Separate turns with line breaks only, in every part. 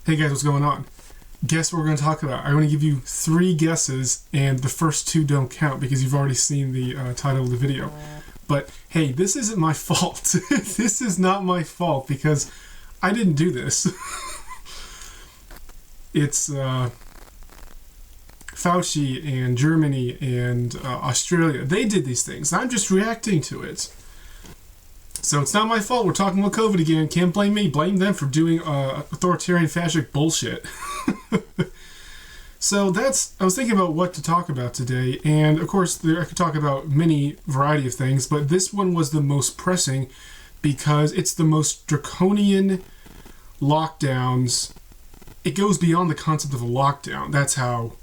Hey guys, what's going on? Guess what we're going to talk about? I'm going to give you 3 guesses, and the first 2 don't count because you've already seen the title of the video. But hey, this isn't my fault. This is not my fault because I didn't do this. It's Fauci and Germany and Australia. They did these things. I'm just reacting to it. So it's not my fault. We're talking about COVID again. Can't blame me. Blame them for doing authoritarian fascist bullshit. So I was thinking about what to talk about today, and of course I could talk about many variety of things, but this one was the most pressing because it's the most draconian lockdowns. It goes beyond the concept of a lockdown. That's how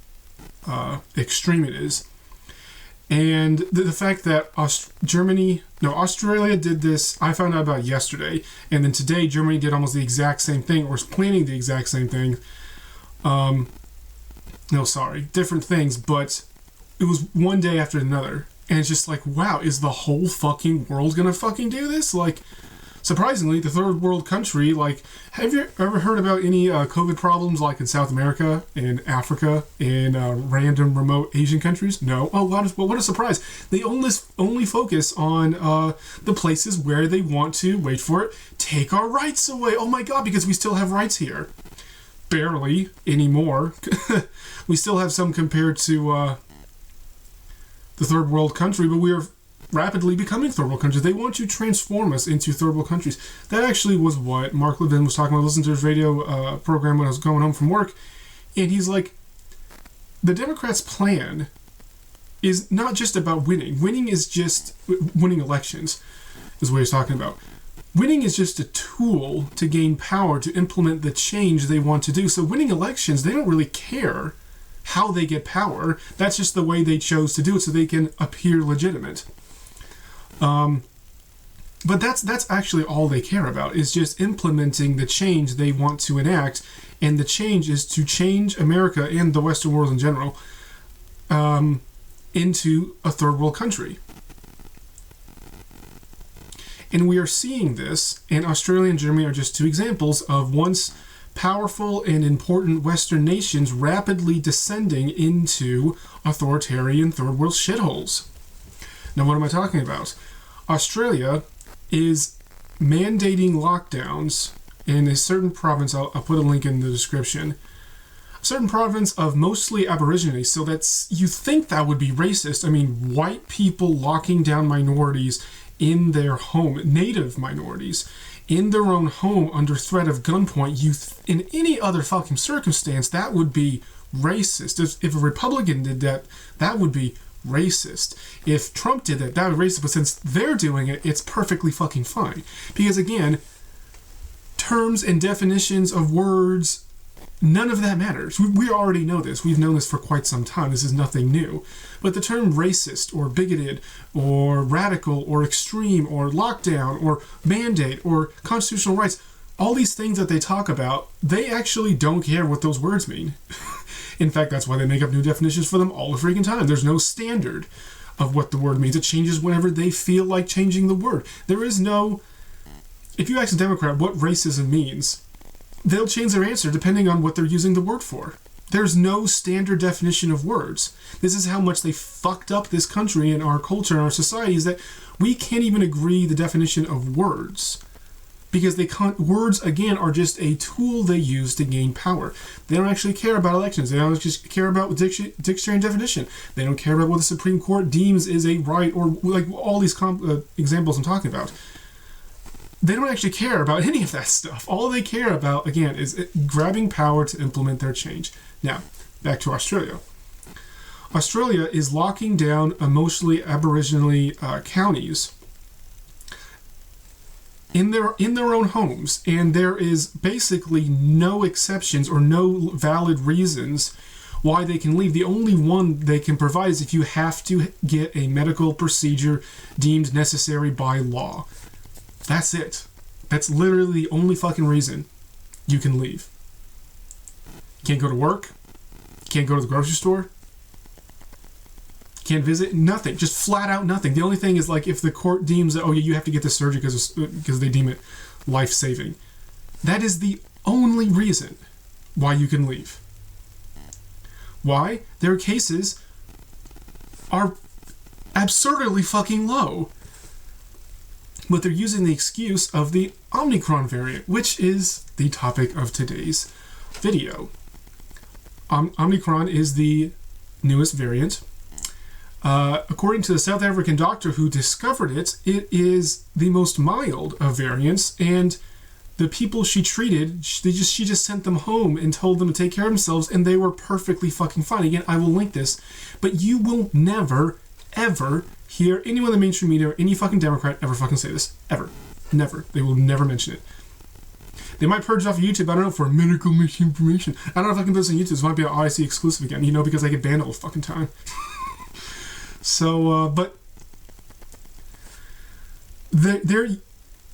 extreme it is. And the fact that Australia did this, I found out about yesterday, and then today Germany did almost the exact same thing, or is planning the exact same thing. Different things, but it was one day after another, and it's just like, wow, is the whole fucking world gonna fucking do this? Like, surprisingly, the third world country, like, have you ever heard about any COVID problems like in South America, in Africa, in random remote Asian countries? No. Oh, what a surprise. They only focus on the places where they want to, wait for it, take our rights away. Oh my god, because we still have rights here. Barely anymore. We still have some compared to the third world country, but we are rapidly becoming third world countries. They want to transform us into third world countries. That actually was what Mark Levin was talking about. I listened to his radio program when I was going home from work, and he's like, the Democrats' plan is not just about winning. Winning is just winning elections, is what he's talking about. Winning is just a tool to gain power, to implement the change they want to do. So winning elections, they don't really care how they get power. That's just the way they chose to do it so they can appear legitimate. But that's actually all they care about, is just implementing the change they want to enact. And the change is to change America and the Western world in general into a third world country. And we are seeing this, and Australia and Germany are just 2 examples of once powerful and important Western nations rapidly descending into authoritarian third world shitholes. Now, what am I talking about? Australia is mandating lockdowns in a certain province. I'll put a link in the description. A certain province of mostly Aborigines, so you think that would be racist. I mean, white people locking down minorities in their home, native minorities, in their own home under threat of gunpoint. In any other fucking circumstance, that would be racist. If a Republican did that, that would be racist. If Trump did that, that would be racist. But since they're doing it, it's perfectly fucking fine. Because again, terms and definitions of words, none of that matters. We already know this. We've known this for quite some time. This is nothing new. But the term racist or bigoted or radical or extreme or lockdown or mandate or constitutional rights, all these things that they talk about, they actually don't care what those words mean. In fact, that's why they make up new definitions for them all the freaking time. There's no standard of what the word means. It changes whenever they feel like changing the word. There is no... If you ask a Democrat what racism means, they'll change their answer depending on what they're using the word for. There's no standard definition of words. This is how much they fucked up this country and our culture and our society, is that we can't even agree the definition of words. Because words, again, are just a tool they use to gain power. They don't actually care about elections. They don't just care about dictionary definition. They don't care about what the Supreme Court deems is a right, or like all these examples I'm talking about. They don't actually care about any of that stuff. All they care about, again, is grabbing power to implement their change. Now, back to Australia. Australia is locking down mostly Aboriginal counties in their own homes, and there is basically no exceptions or no valid reasons why they can leave. The only one they can provide is if you have to get a medical procedure deemed necessary by law. That's it. That's literally the only fucking reason you can leave. You can't go to work. You can't go to the grocery store. Can't visit, nothing, just flat out nothing. The only thing is, like, if the court deems that, oh yeah, you have to get this surgery because they deem it life-saving. That is the only reason why you can leave. Why? Their cases are absurdly fucking low. But they're using the excuse of the Omicron variant, which is the topic of today's video. Omicron is the newest variant. According to the South African doctor who discovered it, it is the most mild of variants, and the people she treated, she just sent them home and told them to take care of themselves, and they were perfectly fucking fine. Again, I will link this, but you will never, ever hear anyone in the mainstream media or any fucking Democrat ever fucking say this. Ever. Never. They will never mention it. They might purge it off of YouTube, I don't know, for medical misinformation. I don't know if I can put this on YouTube. This might be an Odyssey exclusive again, because I get banned all the fucking time. So, but they're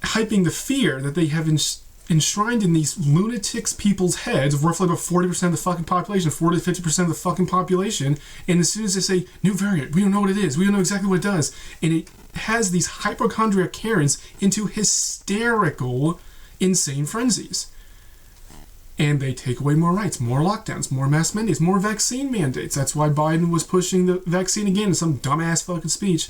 hyping the fear that they have enshrined in these lunatics people's heads, roughly about 40% of the fucking population, 40 to 50% of the fucking population, and as soon as they say, new variant, we don't know what it is, we don't know exactly what it does, and it has these hypochondriac Karens into hysterical, insane frenzies. And they take away more rights, more lockdowns, more mask mandates, more vaccine mandates. That's why Biden was pushing the vaccine again in some dumbass fucking speech.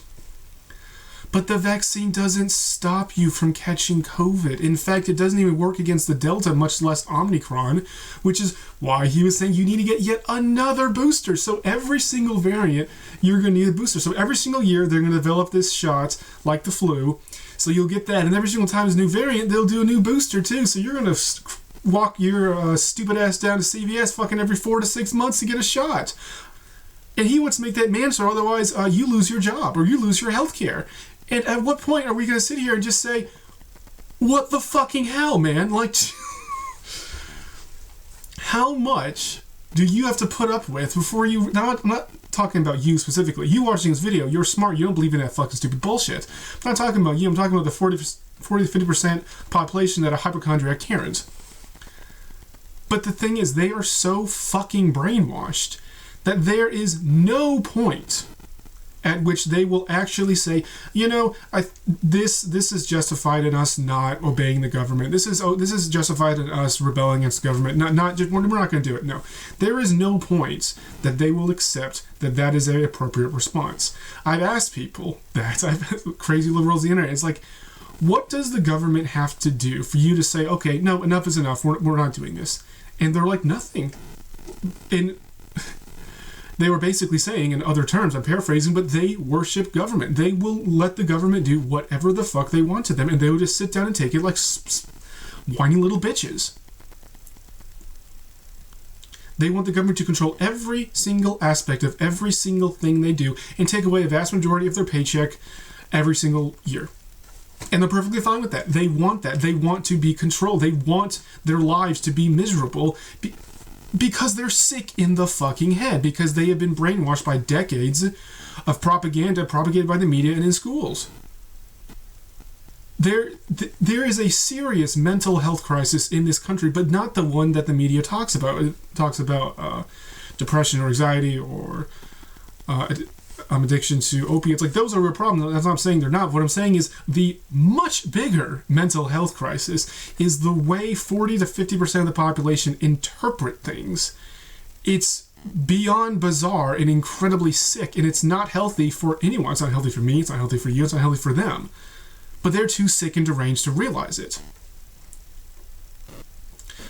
But the vaccine doesn't stop you from catching COVID. In fact, it doesn't even work against the Delta, much less Omicron, which is why he was saying you need to get yet another booster. So every single variant, you're going to need a booster. So every single year, they're going to develop this shot like the flu. So you'll get that. And every single time there's a new variant, they'll do a new booster too. So you're going to walk your stupid ass down to CVS fucking every 4 to 6 months to get a shot. And he wants to make that mandatory, otherwise you lose your job or you lose your health care. And at what point are we going to sit here and just say, what the fucking hell, man? Like, how much do you have to put up with before you... Now, I'm not talking about you specifically. You watching this video, you're smart. You don't believe in that fucking stupid bullshit. I'm not talking about you. I'm talking about the 40 to 50% population that are hypochondriac Karens. But the thing is, they are so fucking brainwashed that there is no point at which they will actually say, this is justified in us not obeying the government. This is justified in us rebelling against the government. Not just, we're not going to do it. No, there is no point that they will accept that is an appropriate response. I've asked people that. Crazy liberals on the internet. It's like, what does the government have to do for you to say, okay, no, enough is enough. We're not doing this. And they're like, nothing. And they were basically saying, in other terms, I'm paraphrasing, but they worship government. They will let the government do whatever the fuck they want to them, and they will just sit down and take it like whiny little bitches. They want the government to control every single aspect of every single thing they do and take away a vast majority of their paycheck every single year. And they're perfectly fine with that. They want that. They want to be controlled. They want their lives to be miserable because they're sick in the fucking head, because they have been brainwashed by decades of propaganda propagated by the media and in schools. There is a serious mental health crisis in this country, but not the one that the media talks about. It talks about depression or anxiety or addiction to opiates. Like, those are a real problem. That's not I'm saying they're not. What I'm saying is the much bigger mental health crisis is the way 40 to 50% of the population interpret things. It's beyond bizarre and incredibly sick, and it's not healthy for anyone. It's not healthy for me, it's not healthy for you, it's not healthy for them. But they're too sick and deranged to realize it.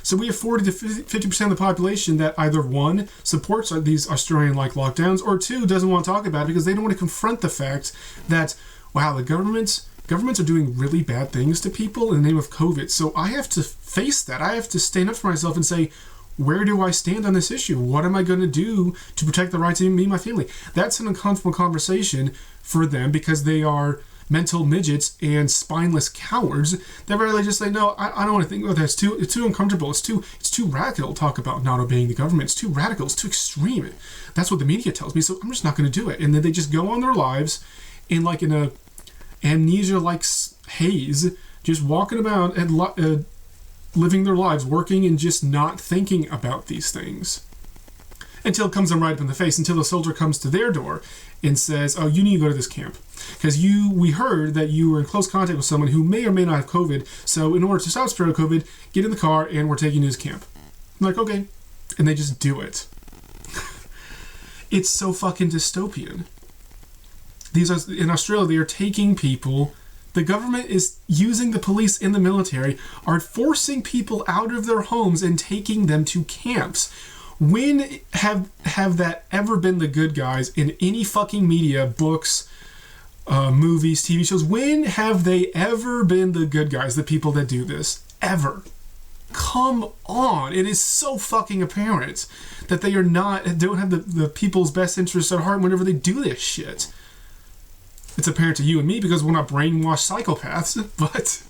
So we have 40 to 50% of the population that either, one, supports these Australian-like lockdowns, or two, doesn't want to talk about it because they don't want to confront the fact that, wow, the governments are doing really bad things to people in the name of COVID. So I have to face that. I have to stand up for myself and say, where do I stand on this issue? What am I going to do to protect the rights of me and my family? That's an uncomfortable conversation for them because they are mental midgets and spineless cowards that rather just say, no, I don't want to think about that. It's too uncomfortable. It's too radical to talk about not obeying the government. It's too radical. It's too extreme. That's what the media tells me. So I'm just not going to do it. And then they just go on their lives in like in a amnesia-like haze, just walking about and living their lives, working and just not thinking about these things. Until it comes them right up in the face, until a soldier comes to their door and says, oh, you need to go to this camp. Because we heard that you were in close contact with someone who may or may not have COVID, so in order to stop spread of COVID, get in the car and we're taking you to this camp. I'm like, okay. And they just do it. It's so fucking dystopian. In Australia, they are taking people. The government is using the police and the military, are forcing people out of their homes and taking them to camps. When have that ever been the good guys in any fucking media, books, movies, TV shows? When have they ever been the good guys, the people that do this? Ever. Come on. It is so fucking apparent that they don't have the people's best interests at heart whenever they do this shit. It's apparent to you and me because we're not brainwashed psychopaths, but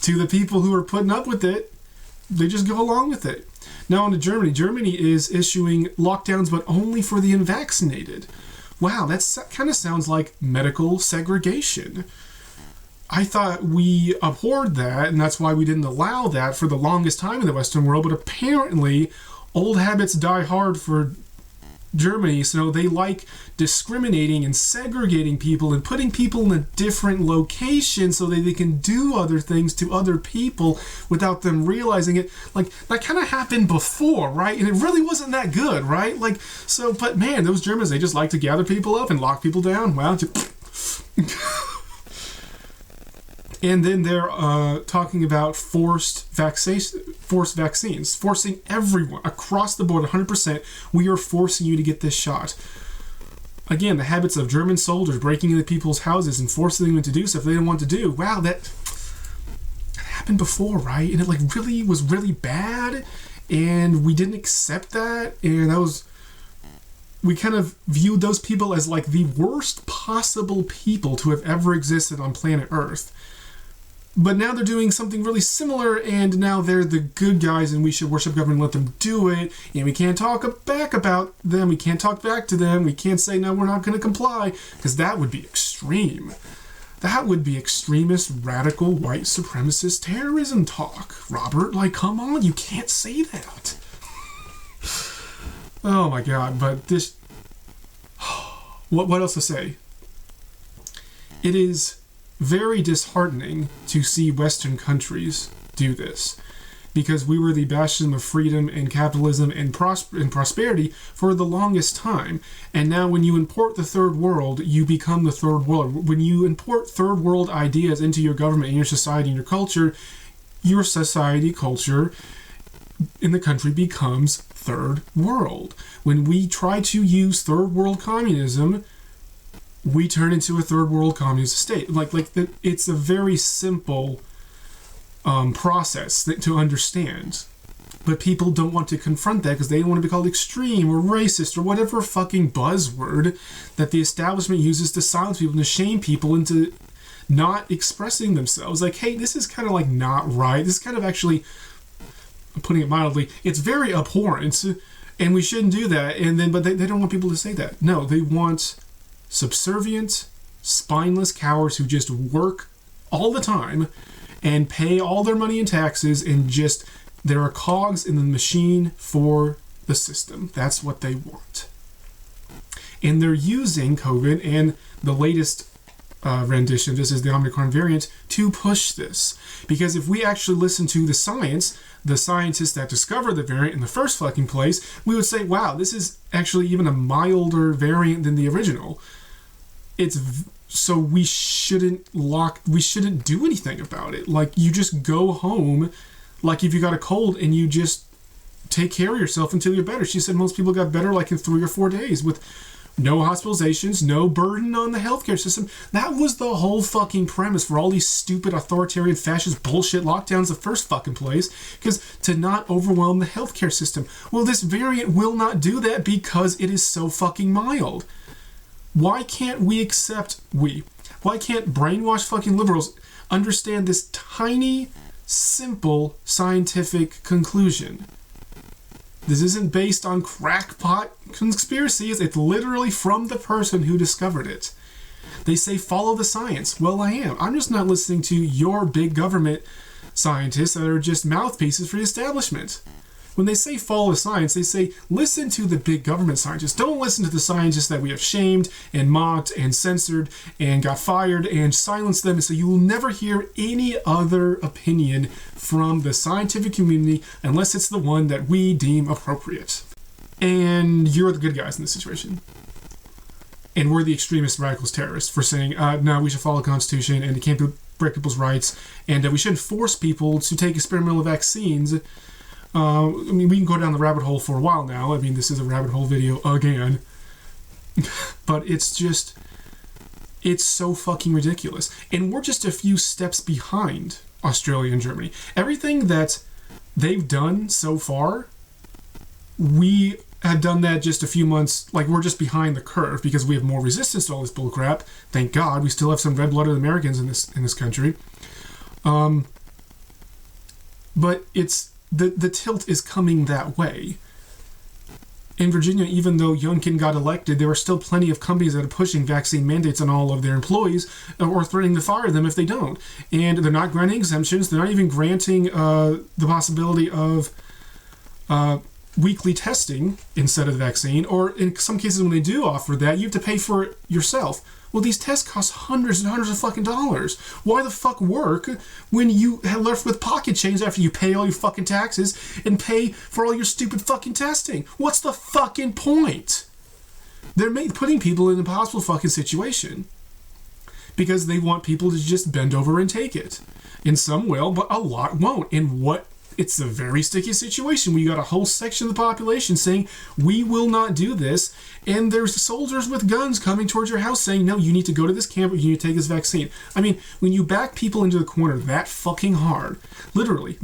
to the people who are putting up with it, they just go along with it. Now on to Germany. Germany is issuing lockdowns, but only for the unvaccinated. Wow, that kind of sounds like medical segregation. I thought we abhorred that, and that's why we didn't allow that for the longest time in the Western world, but apparently old habits die hard for Germany, so they like discriminating and segregating people and putting people in a different location so that they can do other things to other people without them realizing it. Like, that kind of happened before, right? And it really wasn't that good, right? Like, so, but man, those Germans, they just like to gather people up and lock people down. Wow. And then they're talking about forced vaccines, forcing everyone across the board, 100%. We are forcing you to get this shot. Again, the habits of German soldiers breaking into people's houses and forcing them to do stuff they didn't want to do. Wow, that happened before, right? And it really was really bad, and we didn't accept that, and we kind of viewed those people as like the worst possible people to have ever existed on planet Earth. But now they're doing something really similar, and now they're the good guys, and we should worship government and let them do it, and we can't talk back about them, we can't talk back to them, we can't say, no, we're not going to comply, because that would be extreme. That would be extremist, radical, white supremacist terrorism talk, Robert. Like, come on, you can't say that. Oh my god, but this... What else to say? It is very disheartening to see Western countries do this, because we were the bastion of freedom and capitalism and prosperity for the longest time. And now when you import the third world, you become the third world. When you import third world ideas into your government and your society and your society, culture in the country becomes third world. When we try to use third world communism, we turn into a third world communist state. It's a very simple process to understand. But people don't want to confront that because they don't want to be called extreme or racist or whatever fucking buzzword that the establishment uses to silence people and to shame people into not expressing themselves. Like, hey, this is kind of like not right. This is kind of actually, I'm putting it mildly, it's very abhorrent and we shouldn't do that. But they don't want people to say that. No, they want subservient, spineless cowards who just work all the time and pay all their money in taxes and just, they're cogs in the machine for the system. That's what they want. And they're using COVID and the latest rendition of this is the Omicron variant to push this. Because if we actually listen to the scientists that discovered the variant in the first fucking place, we would say, wow, this is actually even a milder variant than the original. So we shouldn't do anything about it. Like, you just go home, like if you got a cold, and you just take care of yourself until you're better. She said most people got better like in 3 or 4 days with no hospitalizations, no burden on the healthcare system. That was the whole fucking premise for all these stupid authoritarian fascist bullshit lockdowns the first fucking place, because to not overwhelm the healthcare system. Well, this variant will not do that because it is so fucking mild. Why can't why can't brainwashed fucking liberals understand this tiny, simple scientific conclusion? This isn't based on crackpot conspiracies. It's literally from the person who discovered it. They say, follow the science. Well, I am. I'm just not listening to your big government scientists that are just mouthpieces for the establishment. When they say follow the science, they say listen to the big government scientists. Don't listen to the scientists that we have shamed and mocked and censored and got fired and silenced them. So you will never hear any other opinion from the scientific community unless it's the one that we deem appropriate. And you're the good guys in this situation. And we're the extremist radicalist terrorists for saying, no, we should follow the Constitution and it can't break people's rights, and we shouldn't force people to take experimental vaccines. I mean, we can go down the rabbit hole for a while now. I mean, this is a rabbit hole video again. But it's so fucking ridiculous. And we're just a few steps behind Australia and Germany. Everything that they've done so far, we had done that just a few months, like we're just behind the curve because we have more resistance to all this bullcrap. Thank God, we still have some red-blooded Americans in this country. But it's the tilt is coming that way. In Virginia, even though Youngkin got elected, there are still plenty of companies that are pushing vaccine mandates on all of their employees or threatening to fire them if they don't. And they're not granting exemptions. They're not even granting the possibility of weekly testing instead of the vaccine, or in some cases when they do offer that, you have to pay for it yourself. Well, these tests cost hundreds and hundreds of fucking dollars. Why the fuck work when you have left with pocket change after you pay all your fucking taxes and pay for all your stupid fucking testing? What's the fucking point? They're putting people in an impossible fucking situation because they want people to just bend over and take it. And some will, but a lot won't. And it's a very sticky situation where you got a whole section of the population saying, we will not do this. And there's soldiers with guns coming towards your house saying, no, you need to go to this camp or you need to take this vaccine. I mean, when you back people into the corner that fucking hard, literally,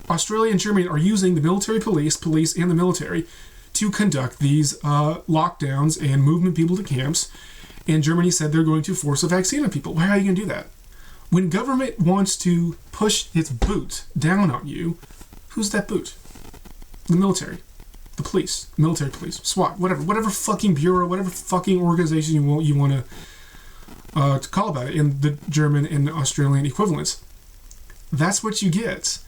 Australia and Germany are using the military police and the military to conduct these lockdowns and movement people to camps. And Germany said they're going to force a vaccine on people. Why are you going to do that? When government wants to push its boot down on you, who's that boot? The military, the police, military police, SWAT, whatever fucking bureau, whatever fucking organization you want to call about it in the German and Australian equivalents. That's what you get.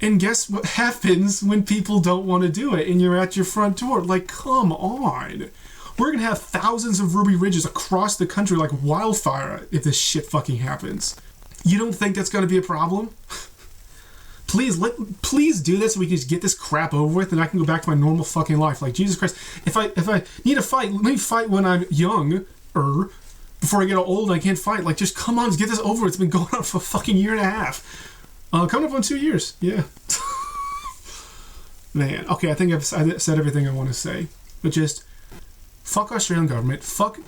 And guess what happens when people don't want to do it and you're at your front door? Like, come on. We're going to have thousands of Ruby Ridges across the country like wildfire if this shit fucking happens. You don't think that's going to be a problem? Please do this so we can just get this crap over with and I can go back to my normal fucking life. Like, Jesus Christ, if I need to fight, let me fight when I'm younger before I get old and I can't fight. Like, just come on, just get this over with. It's been going on for a fucking year and a half. Coming up on 2 years. Yeah. Man. Okay, I think I've said everything I want to say. But just... fuck Australian government, fuck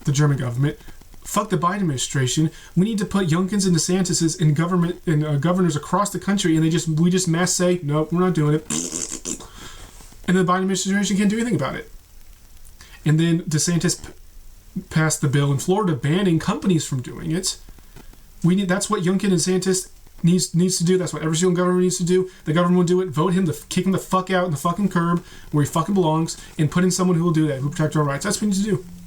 the German government, fuck the Biden administration. We need to put Youngkins and DeSantis in government and governors across the country, and we just mass say, nope, we're not doing it. And the Biden administration can't do anything about it. And then DeSantis passed the bill in Florida banning companies from doing it. That's what Youngkin and DeSantis needs to do. That's what every single government needs to do. The government will do it. Vote him to kick him the fuck out in the fucking curb where he fucking belongs and put in someone who will do that, who will protect our rights. That's what we need to do.